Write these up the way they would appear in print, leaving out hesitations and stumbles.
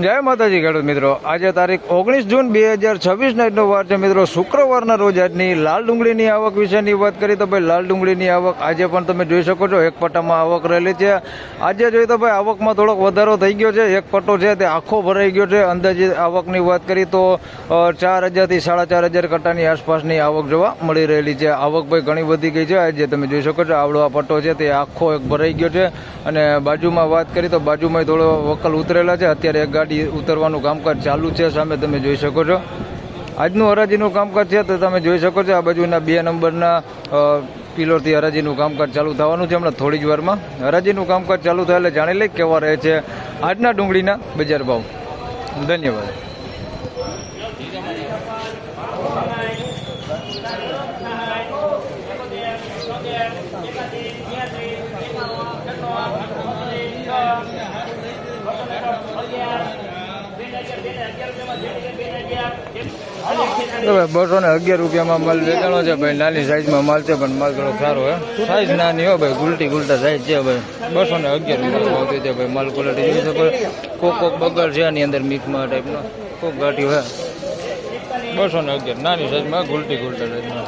જય માતાજી ખેડૂત મિત્રો, આજે તારીખ 19 જૂન 2026 આજનો વાર છે મિત્રો, શુક્રવારના રોજ આજની લાલ ડુંગળીની આવક વિશેની વાત કરી તો ભાઈ લાલ ડુંગળીની આવક આજે પણ તમે જોઈ શકો છો એક પટ્ટામાં આવક રહેલી છે. આજે જોઈએ તો ભાઈ આવકમાં થોડોક વધારો થઈ ગયો છે. એક પટ્ટો છે તે આખો ભરાઈ ગયો છે. અંદાજિત આવકની વાત કરી તો 4,000 થી 4,500 કટ્ટાની આસપાસની આવક જોવા મળી રહેલી છે. આવક ભાઈ ઘણી વધી ગઈ છે. આજે તમે જોઈ શકો છો આવડો આ પટ્ટો છે તે આખો એક ભરાઈ ગયો છે. અને બાજુમાં વાત કરી તો બાજુમાં થોડો વકલ ઉતરેલા છે. અત્યારે એક ગાડી ઉતરવાનું કામકાજ ચાલુ છે, સામે તમે જોઈ શકો છો. આજનું હરાજીનું કામકાજ છે તો તમે જોઈ શકો છો આ બાજુના 2 નંબરના પિલોરથી હરાજીનું કામકાજ ચાલુ થવાનું છે હમણાં થોડી જ વારમાં. હરાજીનું કામકાજ ચાલુ થાય એટલે જાણી લઈ કેવા રહે છે આજના ડુંગળીના બજાર ભાવ. ધન્યવાદ. ભાઈ 211 રૂપિયામાં માલ વેચાણો છે ભાઈ. નાની સાઈઝમાં માલ છે પણ માલ થોડો સારો હે. સાઈઝ નાની હો ભાઈ, ગુલટા સાઈઝ છે ભાઈ. 211 રૂપિયા ભાવ છે ભાઈ. માલ ક્વોલિટી જોઈ શકો. કોક બગડ છે આની અંદર મિક્સમાં ટાઈપનો કોક ગાંઠી હોય. 211 નાની સાઈઝમાં ગુલટા સાઈઝમાં.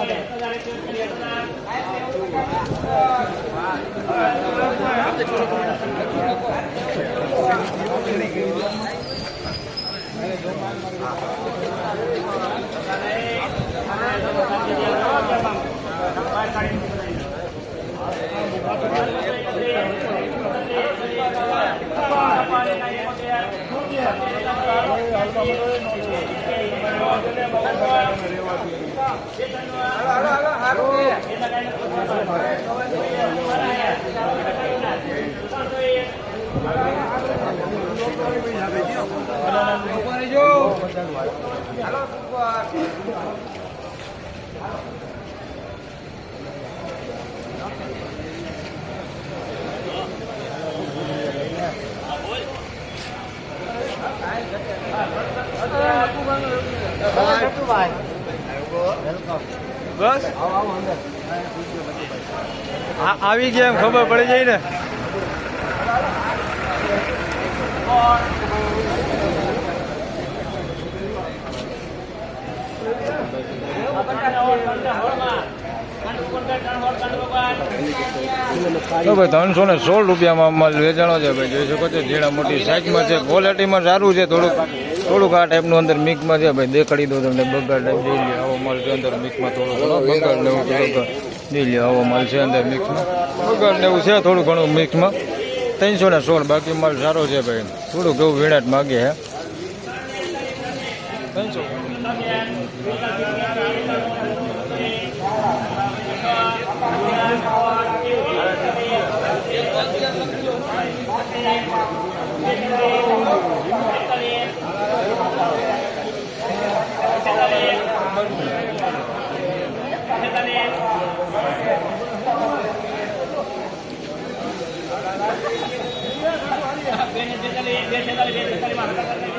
બસ આવી ગયા એમ ખબર પડી જાય ને. ભાઈ 316 રૂપિયામાં માલ વેચાણો છે ભાઈ. જોઈ શકો છો ઝીણા મોટી સાઈઝમાં છે. ક્વોલિટીમાં સારું છે. થોડુંક આ ટાઈપનું અંદર મિક્સમાં છે ભાઈ. દેખાડી દો તમને બગાડ ટાઈપ જોઈ લે. આવો માલ છે અંદર મિક્સમાં. થોડો બગાડ ને એવું જોઈ લે. આવો માલ છે અંદર મિક્સમાં. બગાડ ને એવું છે થોડું ઘણું મિક્સમાં. 316 બાકી માલ સારો છે ભાઈ. થોડુંક એવું વેણાટ માગે હે. 300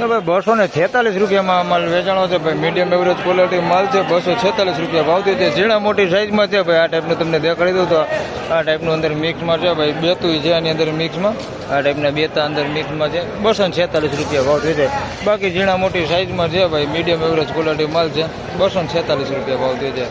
ભાઈ 246 રૂપિયામાં માલ વેચાણો છે ભાઈ. મીડિયમ એવરેજ ક્વોલિટી માલ છે. 246 રૂપિયા ભાવથી છે. ઝીણા મોટી સાઈઝમાં છે ભાઈ. આ ટાઈપનું તમને દેખાડી દઉં તો આ ટાઈપનું અંદર મિક્સમાં છે ભાઈ. બેતું છે આની અંદર મિક્સમાં. આ ટાઈપના બેતા અંદર મિક્સમાં છે. 246 રૂપિયા ભાવથી છે. બાકી ઝીણા મોટી સાઈઝમાં છે ભાઈ. મીડિયમ એવરેજ ક્વોલિટી માલ છે. 246 રૂપિયા ભાવથી છે.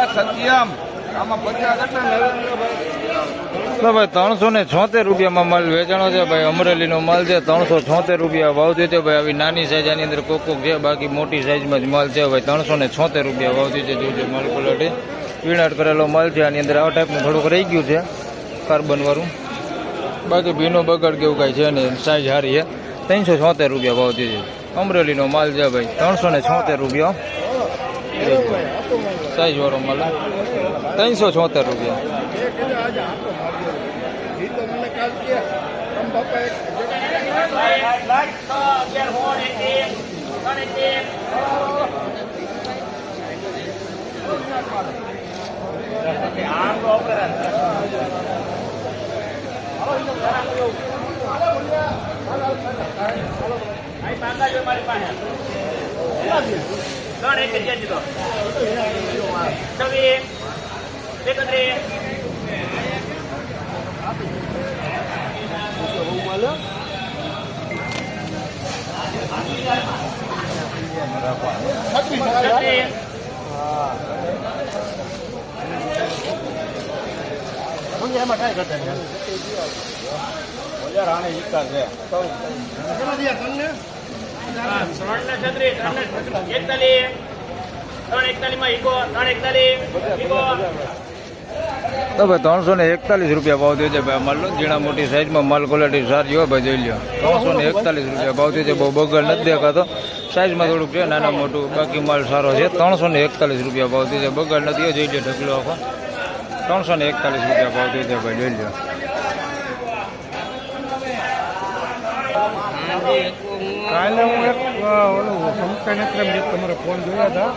સત્યમ આમાં 50 તો ભાઈ 376 રૂપિયામાં માલ વેચાણો છે ભાઈ. અમરેલીનો માલ છે. 376 રૂપિયા ભાવ છે ભાઈ. આવી નાની સાઈઝ આની અંદર કોક છે. બાકી મોટી સાઈઝમાં જ માલ છે ભાઈ. 376 રૂપિયા ભાવ છે. જોજો માલ ક્વોલિટી પીણાટ કરેલો માલ છે. આની અંદર આવા ટાઈપનું થોડુંક રહી ગયું છે કાર્બન વાળું. બાકી ભીનો બગડ કેવું કાંઈ છે નહીં, સાઈઝ સારી છે. 376 રૂપિયા ભાવ થયો છે. અમરેલીનો માલ છે ભાઈ, 376 રૂપિયા. સાઈઝ વાળો માલ 376 રૂપિયા. તો ભાઈ 341 રૂપિયા ભાવ થયો છે ભાઈ માલ. ઝીણા મોટી સાઈઝમાં માલ ક્વોલિટી સારી હોય ભાઈ, જોઈ લો. 341 રૂપિયા ભાવ થયો છે. બહુ બગડ નથી દેખાતો. સાઈઝમાં થોડુંક છે નાના મોટું, બાકી માલ સારો છે. 341 રૂપિયા ભાવ થયો છે. બગડ નથી, જોઈ લો ઢગલો આખો. 341 રૂપિયા ભાવ થયો છે ભાઈ, જોઈ લો. કાલે હું એક ઓલું સમકાને તમારો ફોન જોયા હતા.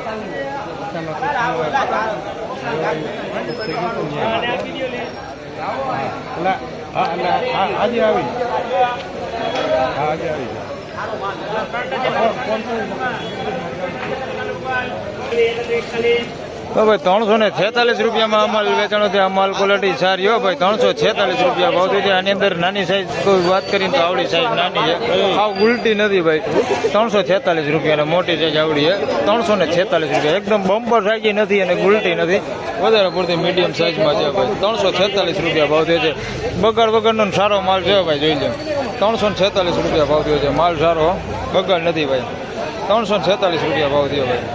આજે આવી તો ભાઈ 346 રૂપિયામાં અમાલ વેચાણો છે. આ માલ ક્વોલિટી સારી હો ભાઈ. 346 રૂપિયા ભાવ થયો છે. આની અંદર નાની સાઈઝ કોઈ વાત કરીને તો આવડી સાઈઝ નાની છે, આવ ઉલટી નથી ભાઈ. 346 રૂપિયા મોટી સાઈઝ આવડી છે. 346 રૂપિયા એકદમ બમ્પર સાઈઝ નથી અને ગુલટી નથી, વધારે પૂરતી મીડિયમ સાઈઝમાં છે ભાઈ. 346 રૂપિયા ભાવ થયો છે. બગાડ વગરનો સારો માલ છે ભાઈ, જોઈ લો. 346 રૂપિયા ભાવ થયો છે. માલ સારો, બગાડ નથી ભાઈ. 346 રૂપિયા ભાવ થયો ભાઈ.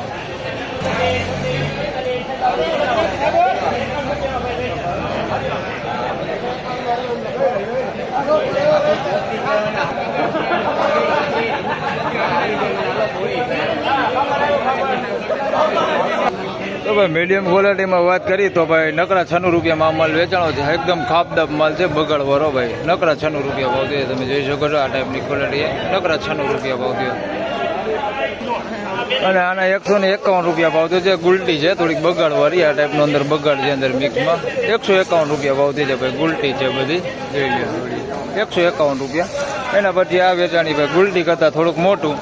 તો ભાઈ મીડિયમ ક્વોલિટીમાં વાત કરી તો ભાઈ નકરા 96 રૂપિયામાં આ માલ વેચાણો છે. એકદમ ખાપદાપ માલ છે, બગડ વાળો ભાઈ. નકરા 96 રૂપિયા ભાવ થયો, તમે જોઈ શકો છો. આ ટાઈપની ક્વોલિટી નકરા 96 રૂપિયા ભાવ થયો. અને આના 151 રૂપિયા ભાવ થયો છે. ગુલટી છે થોડીક બગાડ વાળી, આ ટાઈપનો અંદર બગાડ છે અંદર મિક્સમાં. 151 રૂપિયા ભાવ થયો છે ભાઈ. ગુલટી છે બધી, જોઈ લો. 151 રૂપિયા. એના પછી આ વેચાણી ભાઈ ગુલટી કરતાં થોડુંક મોટું,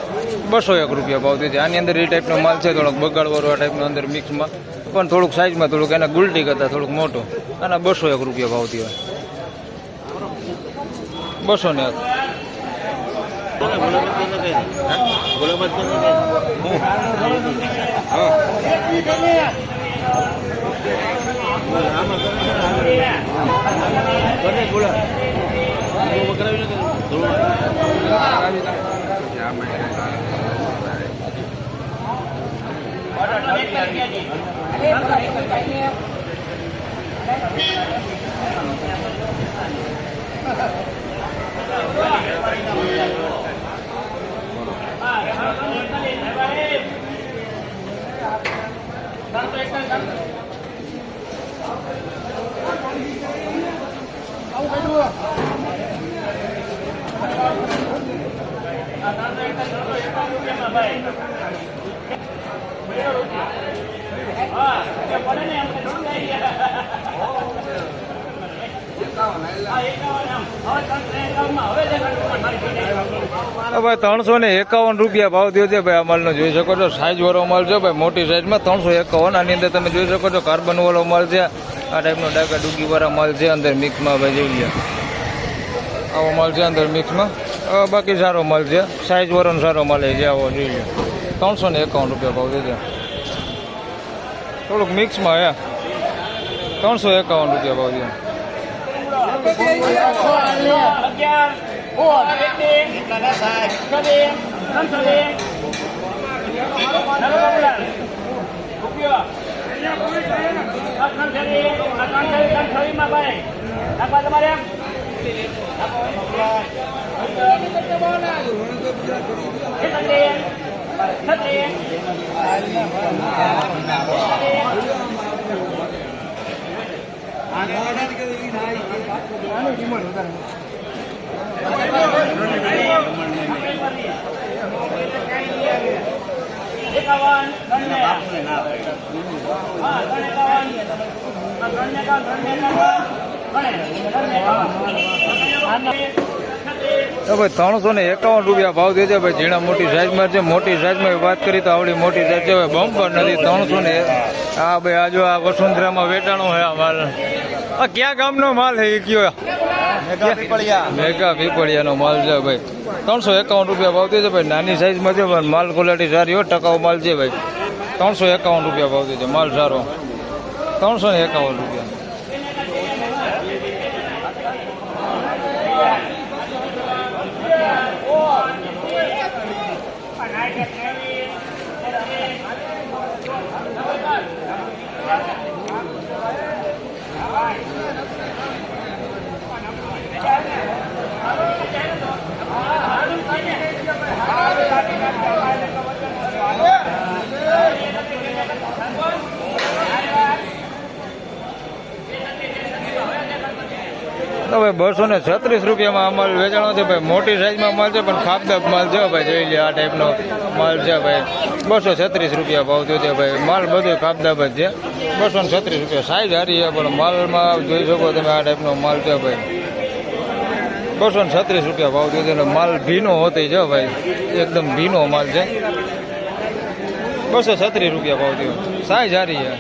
201 રૂપિયા ભાવ થયો છે. આની અંદર એ ટાઈપનો માલ છે, થોડોક બગાડવાળો આ ટાઈપનો અંદર મિક્સમાં, પણ થોડુંક સાઈઝમાં થોડુંક એના ગુલટી કરતાં થોડુંક મોટું. આના 201 રૂપિયા ભાવ થયો. 201. ભાઈ 351 રૂપિયા ભાવ થયો છે ભાઈ. આ માલનો જોઈ શકો છો. સાઈઝ વાળો માલ છે ભાઈ, મોટી સાઈઝમાં 351. આની અંદર તમે જોઈ શકો છો કાર્બન વાળો માલ છે. આ ટાઈપનો ડાકા ડુગી વાળા માલ છે અંદર મિક્સમાં ભાઈ, જોઈ લો. આવો માલ છે અંદર મિક્સમાં. બાકી સારો માલ છે, સાઈઝ વાળો સારો માલ છે. આવો જોઈ લો. 351 રૂપિયા ભાવ થયો છે. થોડુંક મિક્સમાં હે. 351 રૂપિયા ભાવ થયો. તો ભાઈ 351 રૂપિયા ભાવ દે છે ભાઈ. ઝીણા મોટી સાઈઝમાં છે. મોટી સાઈઝમાં વાત કરી તો આવડી મોટી સાઈઝ છે ભાઈ. બમ્પર નથી. 300 ને હા ભાઈ. આ જો આ વસુંધરામાં વેચાણો છે આ માલ. આ ક્યાં ગામનો માલ છે એ કયો? મેગા પીપળિયાનો માલ છે ભાઈ. 351 રૂપિયા ભાવ દે છે ભાઈ. નાની સાઈઝમાં છે પણ માલ ક્વોલિટી સારી હોય. ટકાઉ માલ છે ભાઈ. 351 રૂપિયા ભાવ દે છે. માલ સારો. 351 રૂપિયા. તો ભાઈ 236 રૂપિયામાં આ માલ વેચાણો છે ભાઈ. મોટી સાઈઝમાં માલ છે પણ ખાપદાબ માલ છે ભાઈ. જોઈ લે આ ટાઈપનો માલ છે ભાઈ. 236 રૂપિયા ભાવ થયો છે ભાઈ. માલ બધું ખાપદાબ જ છે. 236 રૂપિયા. સાઈઝ હારી છે પણ માલમાં જોઈ શકો તમે આ ટાઈપનો માલ છે ભાઈ. 236 રૂપિયા ભાવ થયો છે. માલ ભીનો હોતી છે ભાઈ. એકદમ ભીનો માલ છે. 236 રૂપિયા ભાવ થયો. સાઈઝ હારી છે.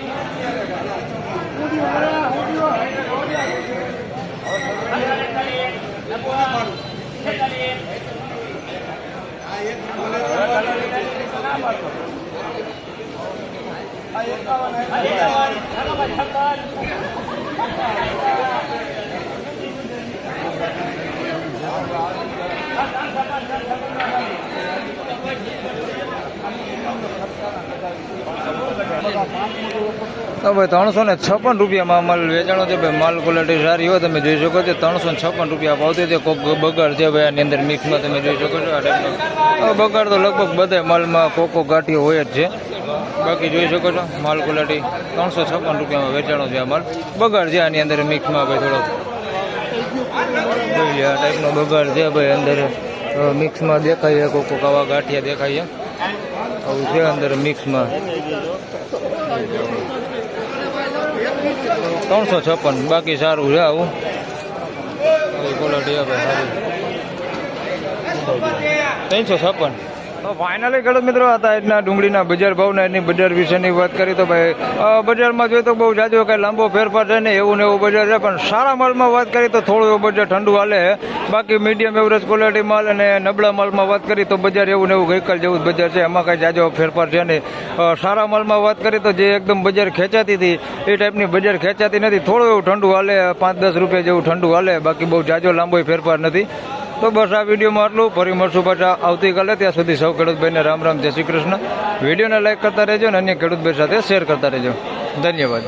તો ભાઈ 356 રૂપિયામાં માલ વેચાણો છે ભાઈ. માલ ક્વોલિટી સારી હોય તમે જોઈ શકો છો. 356 રૂપિયા ભાવ છે. કોક બગાડ છે ભાઈ આની અંદર મિક્સમાં તમે જોઈ શકો છો. આ ટાઈપનો બગાડ તો લગભગ બધા માલમાં કોકો ગાંઠીઓ હોય જ છે. બાકી જોઈ શકો છો માલ ક્વોલિટી 356 રૂપિયામાં વેચાણો છે આ માલ. બગાડ છે આની અંદર મિક્સમાં ભાઈ થોડોક. જોઈએ આ ટાઈપનો બગાડ છે ભાઈ અંદર મિક્સમાં દેખાય. કોકો કાવા ગાંઠિયા દેખાય. આવું છે અંદર મિક્સમાં. 356. બાકી સારું છે આવું ક્વોલિટી આપે સારી. 356. તો ફાઇનલી ખેડૂત મિત્રો હતા આજના ડુંગળીના બજાર ભાવના એની બજાર વિશેની વાત કરી તો ભાઈ બજારમાં જોઈએ તો બહુ જાજો કાંઈ લાંબો ફેરફાર છે ને એવું ને એવું બજાર છે. પણ સારા માલમાં વાત કરી તો થોડું એવું બજાર ઠંડુ હાલે. બાકી મીડિયમ એવરેજ ક્વોલિટી માલ અને નબળા માલમાં વાત કરી તો બજાર એવું ને એવું ગઈકાલ જેવું જ બજાર છે. એમાં કાંઈ જાજો ફેરફાર છે નહીં. સારા માલમાં વાત કરી તો જે એકદમ બજાર ખેંચાતી હતી એ ટાઈપની બજાર ખેંચાતી નથી. થોડું એવું ઠંડુ હાલે. 5-10 રૂપિયા જેવું ઠંડુ હાલે. બાકી બહુ જાજો લાંબો ફેરફાર નથી. તો બસ આ વિડીયોમાં આટલું. ફરી મળશું પાછા આવતીકાલે. ત્યાં સુધી સૌ ખેડૂતભાઈને રામ રામ, જય શ્રી કૃષ્ણ. વિડીયોને લાઈક કરતા રહેજો અને અન્ય ખેડૂતભાઈ સાથે શેર કરતા રહેજો. ધન્યવાદ.